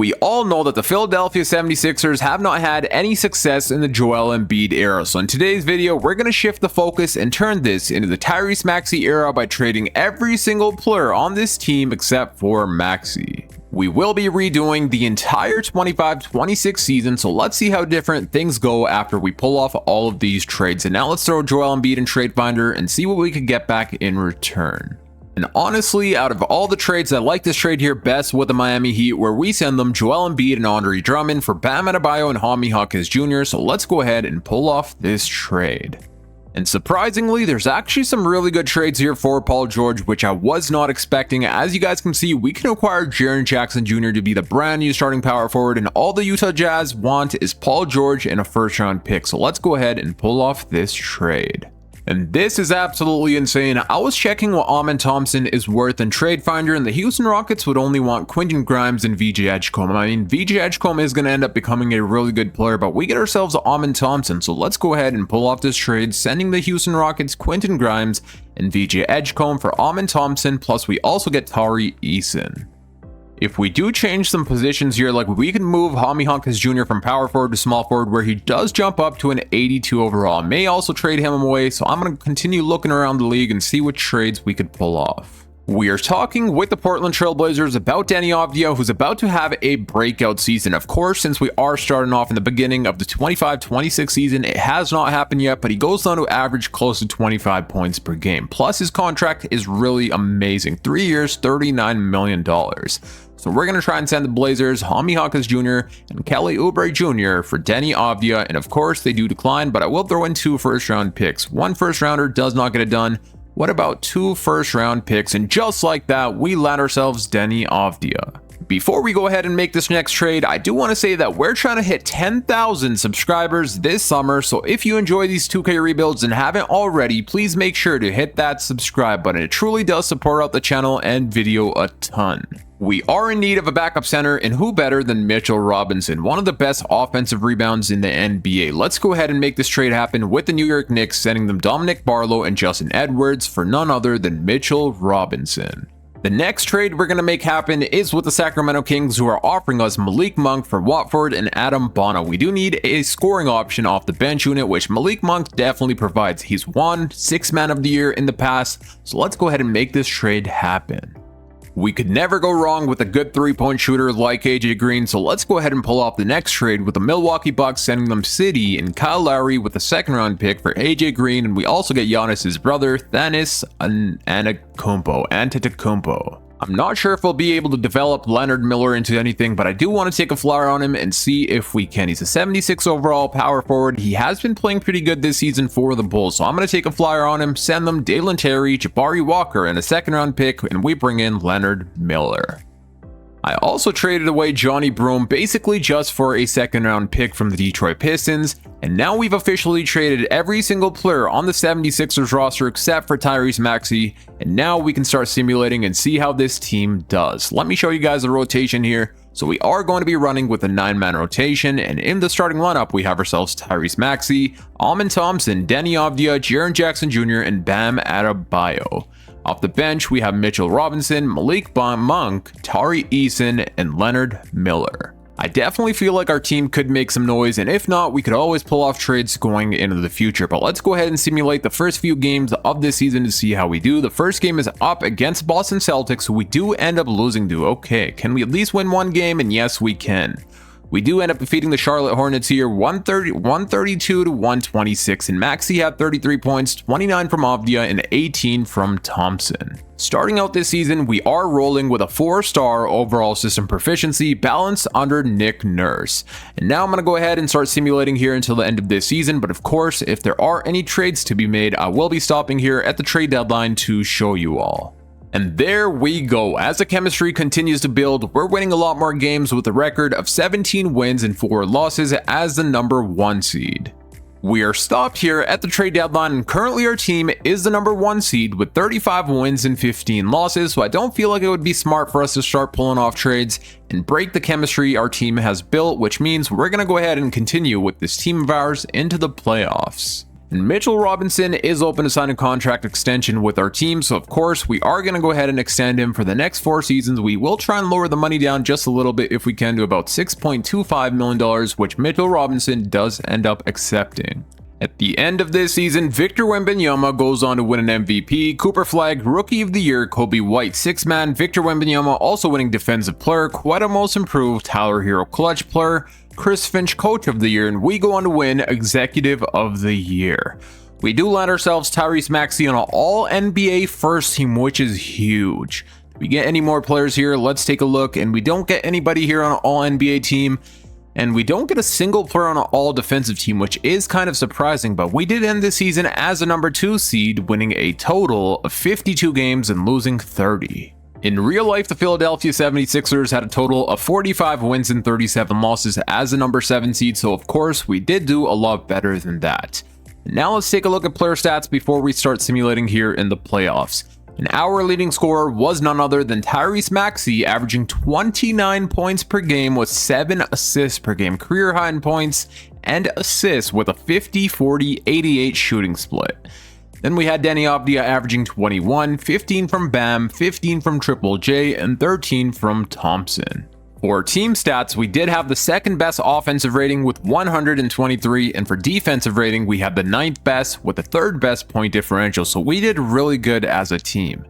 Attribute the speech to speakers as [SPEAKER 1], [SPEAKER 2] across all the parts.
[SPEAKER 1] We all know that the Philadelphia 76ers have not had any success in the Joel Embiid era, so in today's video, we're going to shift the focus and turn this into the Tyrese Maxey era by trading every single player on this team except for Maxey. We will be redoing the entire 25-26 season, so let's see how different things go after we pull off all of these trades. And now let's throw Joel Embiid in Trade Finder and see what we could get back in return. And honestly, out of all the trades, I like this trade here best with the Miami Heat, where we send them Joel Embiid and Andre Drummond for Bam Adebayo and Jaime Jaquez Jr., so let's go ahead and pull off this trade. And surprisingly, there's actually some really good trades here for Paul George, which I was not expecting. As you guys can see, we can acquire Jaren Jackson Jr. to be the brand new starting power forward, and all the Utah Jazz want is Paul George and a first-round pick, so let's go ahead and pull off this trade. And this is absolutely insane. I was checking what Amen Thompson is worth in Trade Finder, and the Houston Rockets would only want Quentin Grimes and VJ Edgecombe. I mean, VJ Edgecombe is going to end up becoming a really good player, but we get ourselves Amen Thompson, so let's go ahead and pull off this trade, sending the Houston Rockets Quentin Grimes and VJ Edgecombe for Amen Thompson, plus we also get Tari Eason. If we do change some positions here, like we can move Jaime Jaquez Jr. from power forward to small forward, where he does jump up to an 82 overall. I may also trade him away, so I'm going to continue looking around the league and see what trades we could pull off. We are talking with the Portland Trail Blazers about Deni Avdija, who's about to have a breakout season. Of course, since we are starting off in the beginning of the 25-26 season, it has not happened yet, but he goes on to average close to 25 points per game. Plus, his contract is really amazing. 3 years, $39 million. So we're going to try and send the Blazers Jaime Jaquez Jr. and Kelly Oubre Jr. for Deni Avdija, and of course they do decline, but I will throw in 2 first-round picks. 1 first-rounder does not get it done. What about 2 first-round picks? And just like that, we land ourselves Deni Avdija. Before we go ahead and make this next trade, I do want to say that we're trying to hit 10,000 subscribers this summer, so if you enjoy these 2K rebuilds and haven't already, please make sure to hit that subscribe button. It truly does support out the channel and video a ton. We are in need of a backup center, and who better than Mitchell Robinson, one of the best offensive rebounds in the NBA. Let's go ahead and make this trade happen with the New York Knicks, sending them Dominic Barlow and Justin Edwards for none other than Mitchell Robinson. The next trade we're going to make happen is with the Sacramento Kings, who are offering us Malik Monk for Watford and Adam Bono. We do need a scoring option off the bench unit, which Malik Monk definitely provides. He's won 6th Man of the Year in the past, so let's go ahead and make this trade happen. We could never go wrong with a good 3-point shooter like AJ Green, so let's go ahead and pull off the next trade with the Milwaukee Bucks, sending them City and Kyle Lowry with a 2nd-round pick for AJ Green, and we also get Giannis's brother Thanis Antetokounmpo. I'm not sure if we'll be able to develop Leonard Miller into anything, but I do want to take a flyer on him and see if we can. He's a 76 overall power forward. He has been playing pretty good this season for the Bulls, so I'm going to take a flyer on him, send them Dalen Terry, Jabari Walker, and a 2nd-round pick, and we bring in Leonard Miller. I also traded away Johnny Broome basically just for a 2nd-round pick from the Detroit Pistons, and now we've officially traded every single player on the 76ers roster except for Tyrese Maxey, and now we can start simulating and see how this team does. Let me show you guys the rotation here. So we are going to be running with a 9-man rotation, and in the starting lineup we have ourselves Tyrese Maxey, Amen Thompson, Deni Avdija, Jaren Jackson Jr., and Bam Adebayo. Off the bench, we have Mitchell Robinson, Malik Monk, Tari Eason, and Leonard Miller. I definitely feel like our team could make some noise, and if not, we could always pull off trades going into the future. But let's go ahead and simulate the first few games of this season to see how we do. The first game is up against Boston Celtics, who we do end up losing to. Okay, can we at least win one game? And yes, we can. We do end up defeating the Charlotte Hornets here, 132 to 126, and Maxey had 33 points, 29 from Avdija, and 18 from Thompson. Starting out this season, we are rolling with a 4-star overall system proficiency balanced under Nick Nurse. And now I'm going to go ahead and start simulating here until the end of this season, but of course, if there are any trades to be made, I will be stopping here at the trade deadline to show you all. And there we go. As the chemistry continues to build, we're winning a lot more games with a record of 17 wins and 4 losses as the number 1 seed. We are stopped here at the trade deadline, and currently our team is the number 1 seed with 35 wins and 15 losses, so I don't feel like it would be smart for us to start pulling off trades and break the chemistry our team has built, which means we're going to go ahead and continue with this team of ours into the playoffs. And Mitchell Robinson is open to sign a contract extension with our team, so of course we are going to go ahead and extend him for the next 4 seasons. We will try and lower the money down just a little bit if we can to about $6.25 million, which Mitchell Robinson does end up accepting. At the end of this season, Victor Wembanyama goes on to win an MVP, Cooper Flag Rookie of the Year, Kobe White 6-man, Victor Wembanyama also winning Defensive Player, Quetta Most Improved, Tyler Hero Clutch Player, Chris Finch Coach of the Year, and we go on to win Executive of the Year. We do land ourselves Tyrese Maxey on an All-NBA first team, which is huge. If we get any more players here, let's take a look, and we don't get anybody here on an All-NBA team, and we don't get a single player on an All-Defensive team, which is kind of surprising, but we did end this season as a number 2 seed, winning a total of 52 games and losing 30. In real life, the Philadelphia 76ers had a total of 45 wins and 37 losses as a number 7 seed, so of course we did do a lot better than that. Now let's take a look at player stats before we start simulating here in the playoffs. And our leading scorer was none other than Tyrese Maxey, averaging 29 points per game with 7 assists per game, career high in points and assists with a 50-40-88 shooting split. Then we had Deni Avdija averaging 21, 15 from Bam, 15 from Triple J, and 13 from Thompson. For team stats, we did have the second best offensive rating with 123, and for defensive rating, we had the 9th best with the 3rd best point differential, so we did really good as a team.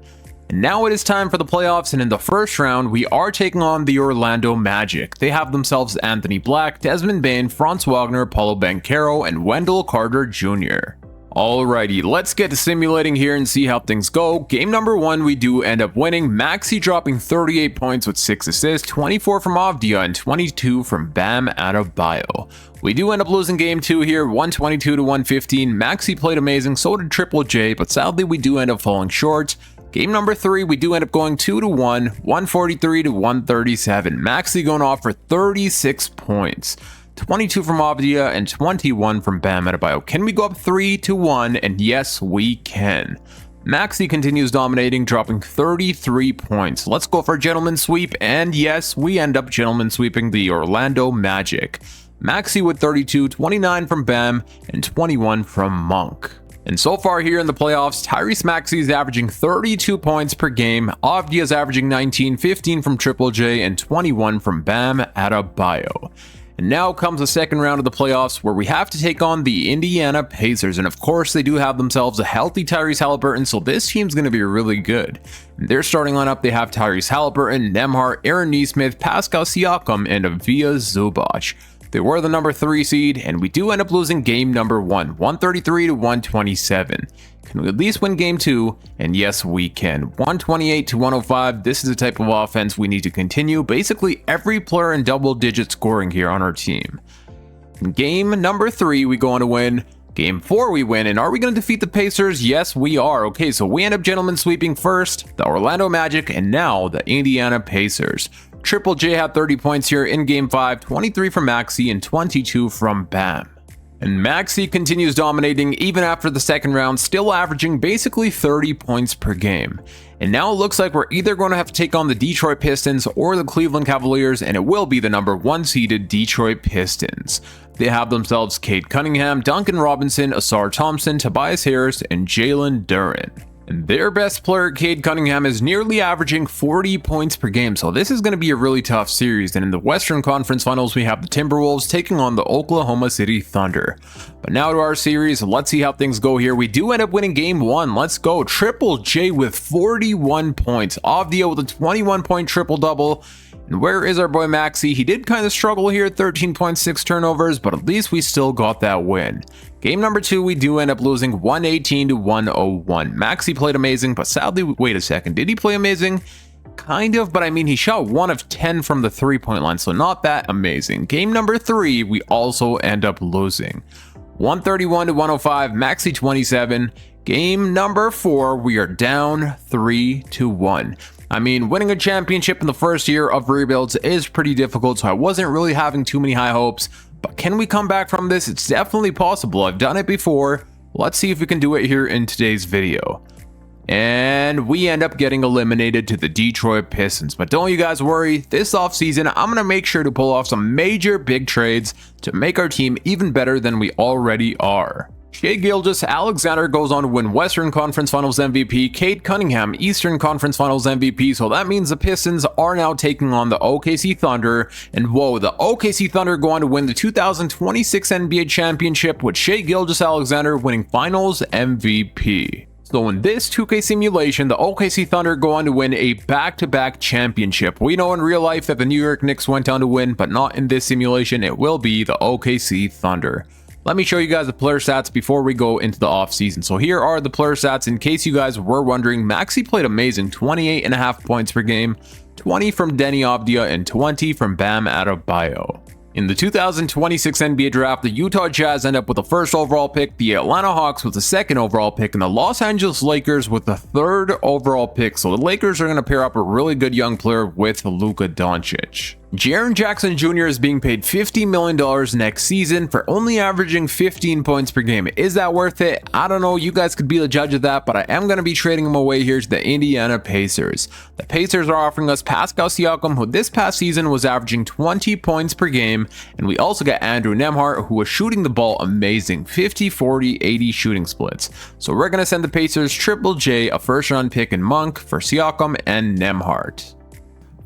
[SPEAKER 1] And now it is time for the playoffs, and in the first round, we are taking on the Orlando Magic. They have themselves Anthony Black, Desmond Bane, Franz Wagner, Paulo Banchero, and Wendell Carter Jr. Alrighty, let's get to simulating here and see how things go. Game number 1, we do end up winning. Maxey dropping 38 points with 6 assists, 24 from Avdija and 22 from Bam Adebayo. We do end up losing game 2 here, 122-115. Maxey played amazing, so did Triple J, but sadly we do end up falling short. Game number 3, we do end up going 2-1, 143-137. Maxey going off for 36 points. 22 from Avdija and 21 from Bam Adebayo. Can we go up 3-1? And yes, we can. Maxey continues dominating, dropping 33 points. Let's go for a gentleman sweep, and yes, we end up gentleman sweeping the Orlando Magic. Maxey with 32, 29 from Bam, and 21 from Monk. And so far here in the playoffs, Tyrese Maxey is averaging 32 points per game, Avdija is averaging 19, 15 from Triple J, and 21 from Bam Adebayo. And now comes the second round of the playoffs where we have to take on the Indiana Pacers, and of course they do have themselves a healthy Tyrese Halliburton, so this team's going to be really good. In their starting lineup, they have Tyrese Halliburton, Nembhard, Aaron Nesmith, Pascal Siakam, and Avija Zubac. They were the number 3 seed, and we do end up losing game number 1, 133-127. Can we at least win game 2? And yes, we can. 128-105. This is the type of offense we need to continue. Basically, every player in double-digit scoring here on our team. In game number 3, we go on to win. Game 4, we win. And are we going to defeat the Pacers? Yes, we are. Okay, so we end up gentlemen sweeping first, the Orlando Magic, and now the Indiana Pacers. Triple J had 30 points here in game 5, 23 from Maxey and 22 from Bam. And Maxey continues dominating even after the second round, still averaging basically 30 points per game. And now it looks like we're either going to have to take on the Detroit Pistons or the Cleveland Cavaliers, and it will be the number 1 seeded Detroit Pistons. They have themselves Cade Cunningham, Duncan Robinson, Asar Thompson, Tobias Harris, and Jalen Duren. And their best player, Cade Cunningham, is nearly averaging 40 points per game, so this is going to be a really tough series. And in the Western Conference Finals, we have the Timberwolves taking on the Oklahoma City Thunder. But now to our series, let's see how things go here. We do end up winning game 1. Let's go. Triple J with 41 points. Avdija with a 21-point triple-double. And where is our boy Maxey? He did kind of struggle here, 13.6 turnovers, but at least we still got that win. Game number 2, we do end up losing 118-101. Maxey played amazing, but sadly, wait a second, did he play amazing? Kind of, but I mean, he shot 1 of 10 from the 3-point line, so not that amazing. Game number 3, we also end up losing 131-105, Maxey 27. Game number 4, we are down 3-1. I mean, winning a championship in the first year of rebuilds is pretty difficult, so I wasn't really having too many high hopes. But can we come back from this? It's definitely possible. I've done it before. Let's see if we can do it here in today's video. And we end up getting eliminated to the Detroit Pistons. But don't you guys worry, this offseason, I'm going to make sure to pull off some major big trades to make our team even better than we already are. Shai Gilgeous-Alexander goes on to win Western Conference Finals MVP, Cade Cunningham Eastern Conference Finals MVP, so that means the Pistons are now taking on the OKC Thunder, and whoa, the OKC Thunder go on to win the 2026 NBA Championship with Shai Gilgeous-Alexander winning Finals MVP. So in this 2K simulation, the OKC Thunder go on to win a back-to-back championship. We know in real life that the New York Knicks went on to win, but not in this simulation. It will be the OKC Thunder. Let me show you guys the player stats before we go into the offseason. So here are the player stats in case you guys were wondering. Maxey played amazing, 28.5 points per game, 20 from Deni Avdija, and 20 from Bam Adebayo. In the 2026 NBA draft, the Utah Jazz end up with the first overall pick, the Atlanta Hawks with the second overall pick, and the Los Angeles Lakers with the third overall pick. So the Lakers are going to pair up a really good young player with Luka Doncic. Jaren Jackson Jr. is being paid $50 million next season for only averaging 15 points per game. Is that worth it? I don't know. You guys could be the judge of that, but I am going to be trading him away here to the Indiana Pacers. The Pacers are offering us Pascal Siakam, who this past season was averaging 20 points per game, and we also got Andrew Nembhard, who was shooting the ball amazing, 50, 40, 80 shooting splits. So we're going to send the Pacers Triple J, a first-round pick in Monk for Siakam and Nembhard.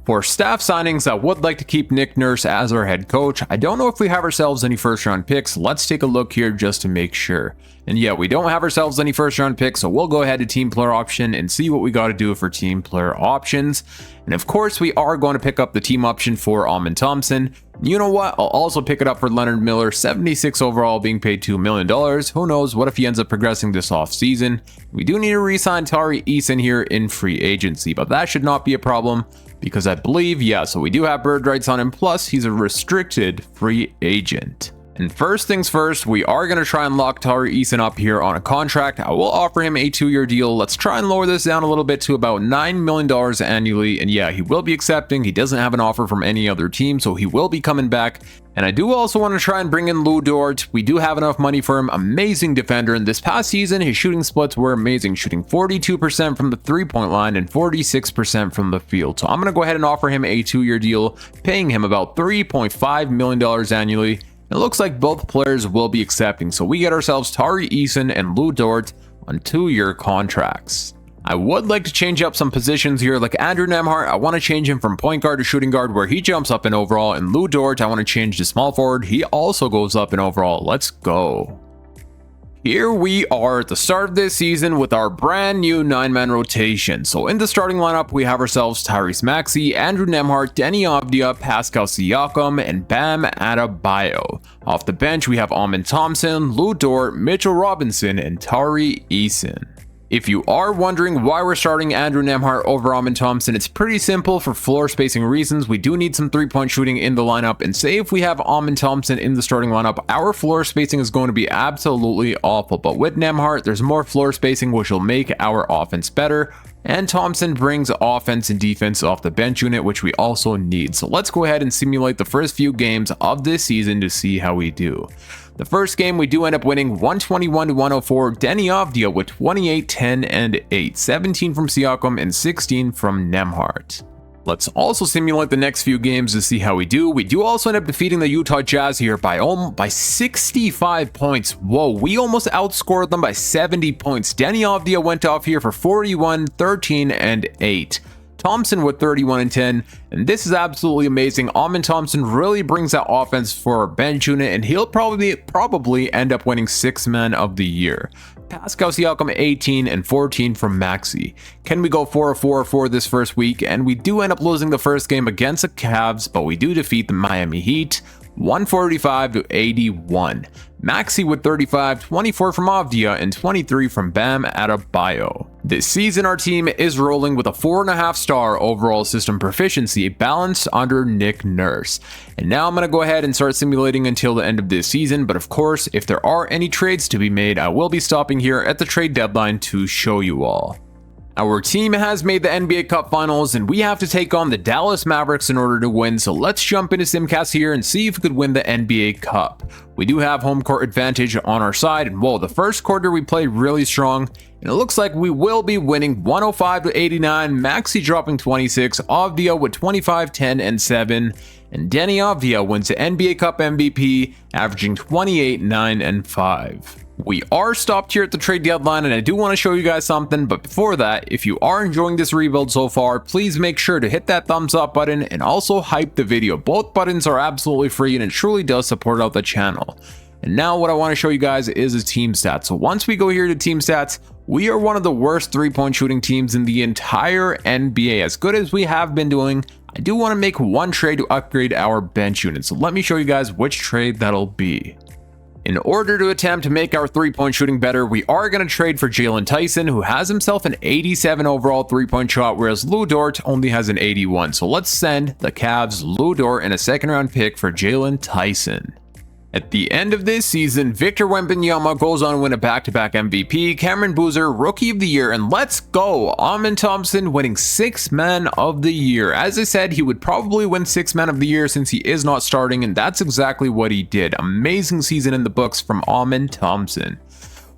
[SPEAKER 1] For staff signings, I would like to keep Nick Nurse as our head coach. I don't know if we have ourselves any first round picks. Let's take a look here just to make sure. And yeah, we don't have ourselves any first round picks, so we'll go ahead to team player option and see what we got to do for team player options. And of course, we are going to pick up the team option for Amen Thompson. You know what? I'll also pick it up for Leonard Miller, 76 overall, being paid $2 million. Who knows? What if he ends up progressing this offseason? We do need to re-sign Tari Eason here in free agency, but that should not be a problem. Because I believe, yeah, so we do have bird rights on him, plus he's a restricted free agent. And first things first, we are going to try and lock Tari Eason up here on a contract. I will offer him a 2-year deal. Let's try and lower this down a little bit to about $9 million annually. And yeah, he will be accepting. He doesn't have an offer from any other team, so he will be coming back. And I do also want to try and bring in Lou Dort. We do have enough money for him. Amazing defender. And this past season, his shooting splits were amazing, shooting 42% from the 3-point line and 46% from the field. So I'm going to go ahead and offer him a 2-year deal, paying him about $3.5 million annually. It looks like both players will be accepting, so we get ourselves Tari Eason and Lou Dort on 2-year contracts. I would like to change up some positions here, like Andrew Nembhard. I want to change him from point guard to shooting guard, where he jumps up in overall, and Lou Dort, I want to change to small forward. He also goes up in overall. Let's go. Here we are at the start of this season with our brand new 9-man rotation. So in the starting lineup, we have ourselves Tyrese Maxey, Andrew Nembhard, Deni Avdija, Pascal Siakam, and Bam Adebayo. Off the bench, we have Amen Thompson, Lou Dort, Mitchell Robinson, and Tari Eason. If you are wondering why we're starting Andrew Nembhard over Amen Thompson, it's pretty simple. For floor spacing reasons, we do need some 3-point shooting in the lineup, and say if we have Amen Thompson in the starting lineup, our floor spacing is going to be absolutely awful. But with Nembhard, there's more floor spacing, which will make our offense better, and Thompson brings offense and defense off the bench unit, which we also need. So let's go ahead and simulate the first few games of this season to see how we do. The first game, we do end up winning 121-104. Deni Avdija with 28, 10, and 8. 17 from Siakam and 16 from Nembhard. Let's also simulate the next few games to see how we do. We do also end up defeating the Utah Jazz here by 65 points. Whoa, we almost outscored them by 70 points. Deni Avdija went off here for 41, 13, and 8. Thompson with 31 and 10, and this is absolutely amazing. Amen Thompson really brings that offense for our bench unit, and he'll probably end up winning 6th Man of the Year. Pascal Siakam 18 and 14 from Maxey. Can we go 4-4 for this first week? And we do end up losing the first game against the Cavs, but we do defeat the Miami Heat 145-81. Maxey with 35, 24 from Avdija, and 23 from Bam Adebayo. This season, our team is rolling with a 4.5-star overall system proficiency, balanced under Nick Nurse. And now I'm going to go ahead and start simulating until the end of this season, but of course, if there are any trades to be made, I will be stopping here at the trade deadline to show you all. Our team has made the NBA Cup Finals, and we have to take on the Dallas Mavericks in order to win, so let's jump into Simcast here and see if we could win the NBA Cup. We do have home court advantage on our side, and whoa, the first quarter we played really strong, and it looks like we will be winning 105-89, Maxey dropping 26, Avdija with 25, 10, and 7, and Deni Avdija wins the NBA Cup MVP, averaging 28, 9, and 5. We are stopped here at the trade deadline, and I do want to show you guys something, but before that, if you are enjoying this rebuild so far, please make sure to hit that thumbs up button and also hype the video. Both buttons are absolutely free and it truly does support out the channel. And now what I want to show you guys is his team stats. So once we go here to team stats, we are one of the worst three-point shooting teams in the entire NBA. As good as we have been doing, I do want to make one trade to upgrade our bench unit. So let me show you guys which trade that'll be. In order to attempt to make our three-point shooting better, we are going to trade for Jalen Tyson, who has himself an 87 overall three-point shot, whereas Lu Dort only has an 81. So let's send the Cavs Lu Dort and a second-round pick for Jalen Tyson. At the end of this season, Victor Wembanyama goes on to win a back-to-back MVP, Cameron Boozer Rookie of the Year, and let's go, Amen Thompson winning Sixth Man of the Year. As I said, he would probably win Sixth Man of the Year since he is not starting, and that's exactly what he did. Amazing season in the books from Amen Thompson.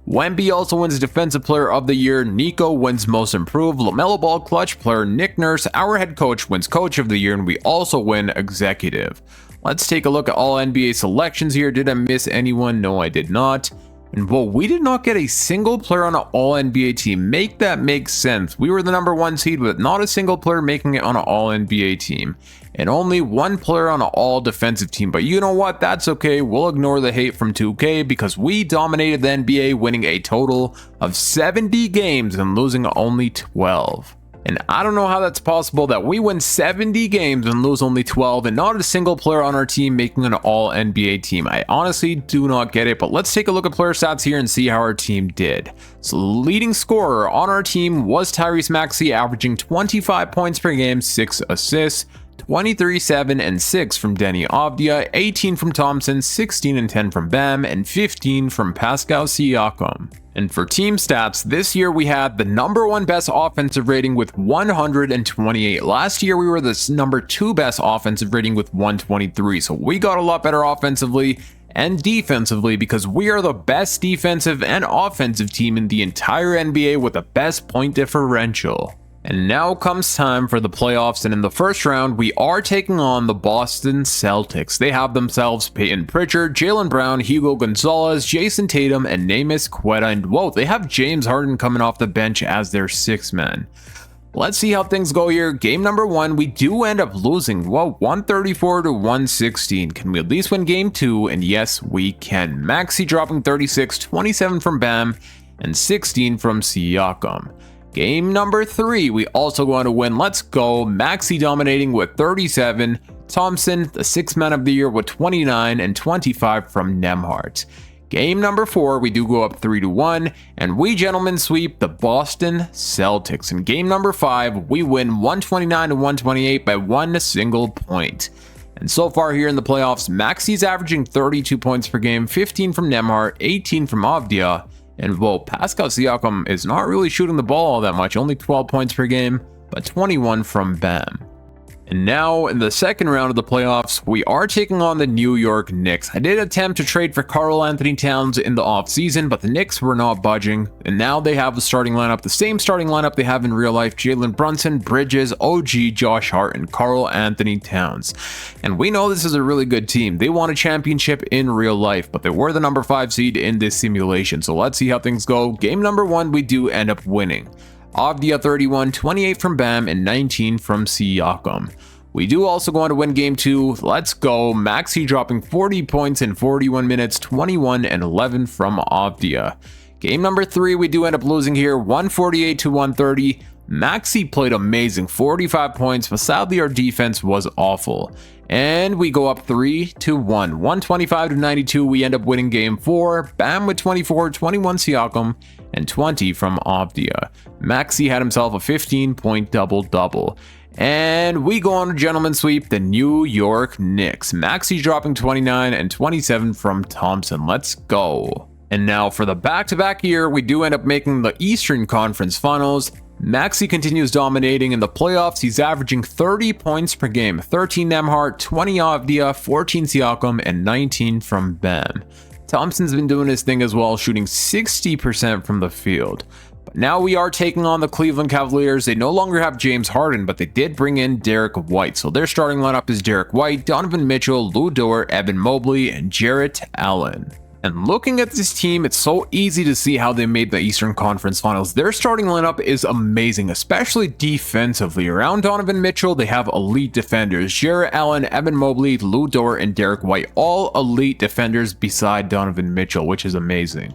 [SPEAKER 1] Wemby also wins Defensive Player of the Year, Nico wins Most Improved, LaMelo Ball Clutch Player, Nick Nurse, our head coach, wins Coach of the Year, and we also win Executive. Let's take a look at all NBA selections here. Did I miss anyone? No, I did not. And well, we did not get a single player on an all NBA team. Make that make sense. We were the #1 seed with not a single player making it on an all NBA team. And only one player on an all defensive team. But you know what? That's okay. We'll ignore the hate from 2K because we dominated the NBA, winning a total of 70 games and losing only 12. And I don't know how that's possible that we win 70 games and lose only 12 and not a single player on our team making an all NBA team. I honestly do not get it, but let's take a look at player stats here and see how our team did. So the leading scorer on our team was Tyrese Maxey, averaging 25 points per game, 6 assists, 23, 7, and 6 from Deni Avdija, 18 from Thompson, 16 and 10 from Bam, and 15 from Pascal Siakam. And for team stats, this year we had the #1 best offensive rating with 128. Last year we were the #2 best offensive rating with 123. So we got a lot better offensively and defensively because we are the best defensive and offensive team in the entire NBA with the best point differential. And now comes time for the playoffs, and in the first round, we are taking on the Boston Celtics. They have themselves Peyton Pritchard, Jaylen Brown, Hugo Gonzalez, Jason Tatum, and Neemias Queta. And whoa, they have James Harden coming off the bench as their sixth man. Let's see how things go here. Game #1, we do end up losing, whoa, 134 to 116. Can we at least win game 2? And yes, we can. Maxey dropping 36, 27 from Bam, and 16 from Siakam. Game #3, we also go on to win. Let's go. Maxey dominating with 37. Thompson, the sixth man of the year, with 29 and 25 from Nembhard. Game #4, we do go up 3-1, and we gentlemen sweep the Boston Celtics. In game #5, we win 129 to 128 by one single point. And so far here in the playoffs, Maxey's averaging 32 points per game, 15 from Nembhard, 18 from Avdija. And whoa, Pascal Siakam is not really shooting the ball all that much, only 12 points per game, but 21 from Bam. And now in the second round of the playoffs, we are taking on the New York Knicks. I did attempt to trade for Karl Anthony Towns in the offseason, but the Knicks were not budging. And now they have the starting lineup, the same starting lineup they have in real life: Jalen Brunson, Bridges, OG, Josh Hart, and Karl Anthony Towns. And we know this is a really good team. They won a championship in real life, but they were the #5 seed in this simulation. So let's see how things go. Game #1, we do end up winning. Avdija 31, 28 from Bam, and 19 from Siakam. We do also go on to win game 2. Let's go. Maxey dropping 40 points in 41 minutes, 21 and 11 from Avdija. Game #3, we do end up losing here, 148 to 130. Maxey played amazing, 45 points, but sadly our defense was awful. And we go up 3-1, 125 to 92. We end up winning game 4. Bam with 24, 21 Siakam, and 20 from Avdija. Maxey had himself a 15-point double-double. And we go on to gentleman sweep the New York Knicks. Maxey dropping 29 and 27 from Thompson. Let's go. And now for the back-to-back year, we do end up making the Eastern Conference Finals. Maxey continues dominating in the playoffs. He's averaging 30 points per game, 13 Nembhard, 20 Avdija, 14 Siakam, and 19 from Bam. Thompson's been doing his thing as well, shooting 60% from the field. But now we are taking on the Cleveland Cavaliers. They no longer have James Harden, but they did bring in Derek White. So their starting lineup is Derek White, Donovan Mitchell, Lu Dort, Evan Mobley, and Jarrett Allen. And looking at this team, it's so easy to see how they made the Eastern Conference Finals. Their starting lineup is amazing, especially defensively. Around Donovan Mitchell, they have elite defenders. Jarrett Allen, Evan Mobley, Lou Dort, and Derek White, all elite defenders beside Donovan Mitchell, which is amazing.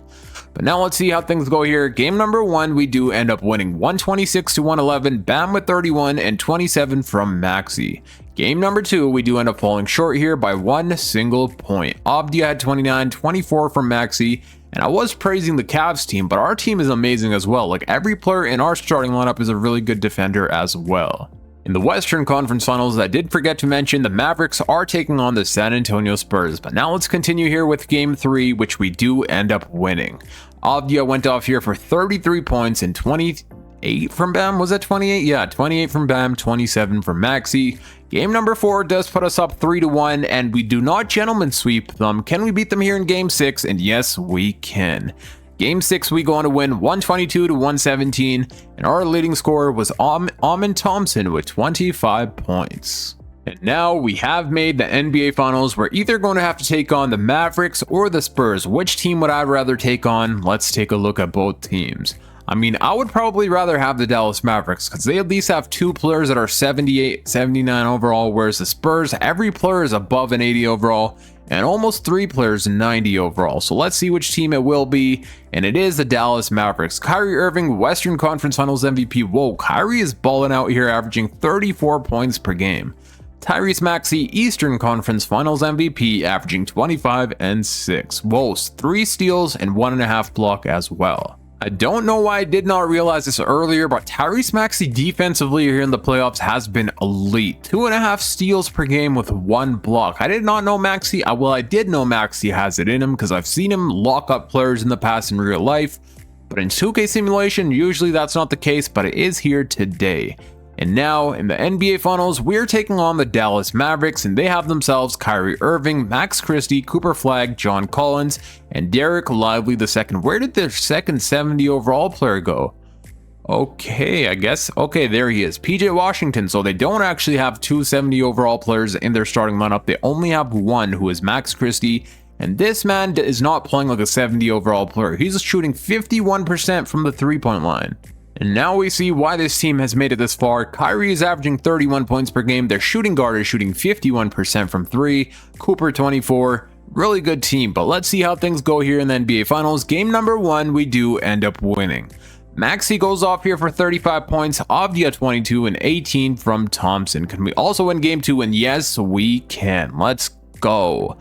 [SPEAKER 1] But now let's see how things go here. Game number 1, we do end up winning 126-111, Bam with 31 and 27 from Maxey. Game number 2, we do end up falling short here by 1 single point. Avdia had 29, 24 from Maxey, and I was praising the Cavs team, but our team is amazing as well. Like, every player in our starting lineup is a really good defender as well. In the Western Conference Finals, I did forget to mention the Mavericks are taking on the San Antonio Spurs. But now let's continue here with Game 3, which we do end up winning. Avdia went off here for 33 points and 28 from Bam. Was that 28? Yeah, 28 from Bam, 27 from Maxey. Game number 4 does put us up 3-1, and we do not gentleman sweep them. Can we beat them here in Game 6? And yes, we can. Game 6, we go on to win 122-117, and our leading scorer was Amen Thompson with 25 points. And now we have made the NBA Finals. We're either going to have to take on the Mavericks or the Spurs. Which team would I rather take on? Let's take a look at both teams. I mean, I would probably rather have the Dallas Mavericks because they at least have 2 players that are 78, 79 overall, whereas the Spurs, every player is above an 80 overall, and almost 3 players 90 overall. So let's see which team it will be, and it is the Dallas Mavericks. Kyrie Irving, Western Conference Finals MVP. Whoa, Kyrie is balling out here, averaging 34 points per game. Tyrese Maxey, Eastern Conference Finals MVP, averaging 25 and 6. Whoa, 3 steals and 1.5 block as well. I don't know why I did not realize this earlier, but Tyrese Maxey defensively here in the playoffs has been elite. 2.5 steals per game with 1 block. I did not know Maxey. Well, I did know Maxey has it in him because I've seen him lock up players in the past in real life. But in 2K simulation, usually that's not the case, but it is here today. And now, in the NBA Finals, we're taking on the Dallas Mavericks, and they have themselves Kyrie Irving, Max Christie, Cooper Flagg, John Collins, and Derek Lively II. Where did their second 70 overall player go? Okay, I guess. Okay, there he is. PJ Washington. So they don't actually have 2 70 overall players in their starting lineup. They only have 1, who is Max Christie. And this man is not playing like a 70 overall player. He's shooting 51% from the 3-point line. And now we see why this team has made it this far. Kyrie is averaging 31 points per game. Their shooting guard is shooting 51% from 3. Cooper 24. Really good team. But let's see how things go here in the NBA Finals. Game number 1, we do end up winning. Maxey goes off here for 35 points. Avdia 22 and 18 from Thompson. Can we also win Game 2? And yes, we can. Let's go.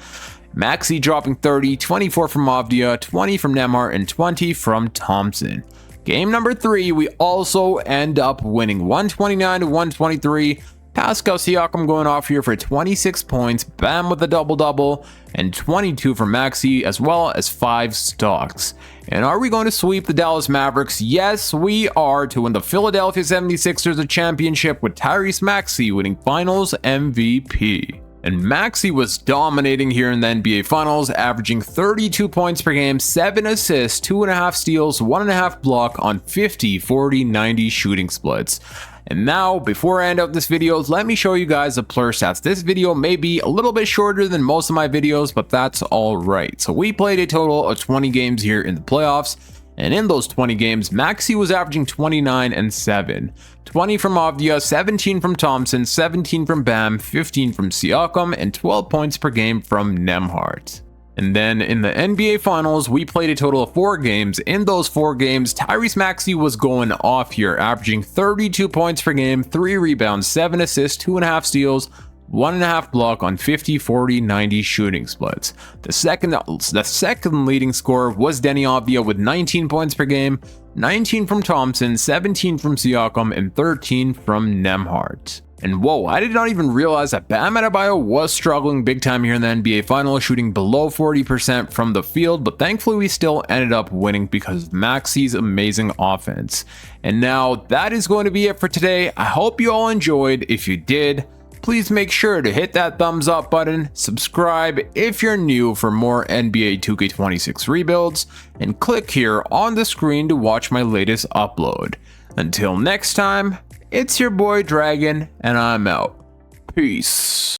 [SPEAKER 1] Maxey dropping 30, 24 from Avdia, 20 from Nembhard, and 20 from Thompson. Game number 3, we also end up winning 129-123. Pascal Siakam going off here for 26 points, Bam with a double-double, and 22 from Maxey, as well as 5 stocks. And are we going to sweep the Dallas Mavericks? Yes, we are, to win the Philadelphia 76ers a championship with Tyrese Maxey winning Finals MVP. And Maxey was dominating here in the NBA Finals, averaging 32 points per game, 7 assists, 2.5 steals, 1.5 block on 50, 40, 90 shooting splits. And now, before I end up this video, let me show you guys the player stats. This video may be a little bit shorter than most of my videos, but that's alright. So we played a total of 20 games here in the playoffs. And in those 20 games, Maxey was averaging 29 and 7. 20 from Avdia, 17 from Thompson, 17 from Bam, 15 from Siakam, and 12 points per game from Nembhard. And then in the NBA Finals, we played a total of 4 games. In those 4 games, Tyrese Maxey was going off here, averaging 32 points per game, 3 rebounds, 7 assists, 2.5 steals, 1.5 block on 50, 40, 90 shooting splits. The second leading scorer was Denny Avdia with 19 points per game, 19 from Thompson, 17 from Siakam, and 13 from Nembhard. And whoa, I did not even realize that Bam Adebayo was struggling big time here in the NBA Finals, shooting below 40% from the field, but thankfully we still ended up winning because of Maxey's amazing offense. And now that is going to be it for today. I hope you all enjoyed. If you did, please make sure to hit that thumbs up button, subscribe if you're new for more NBA 2K26 rebuilds, and click here on the screen to watch my latest upload. Until next time, it's your boy Dragon, and I'm out. Peace.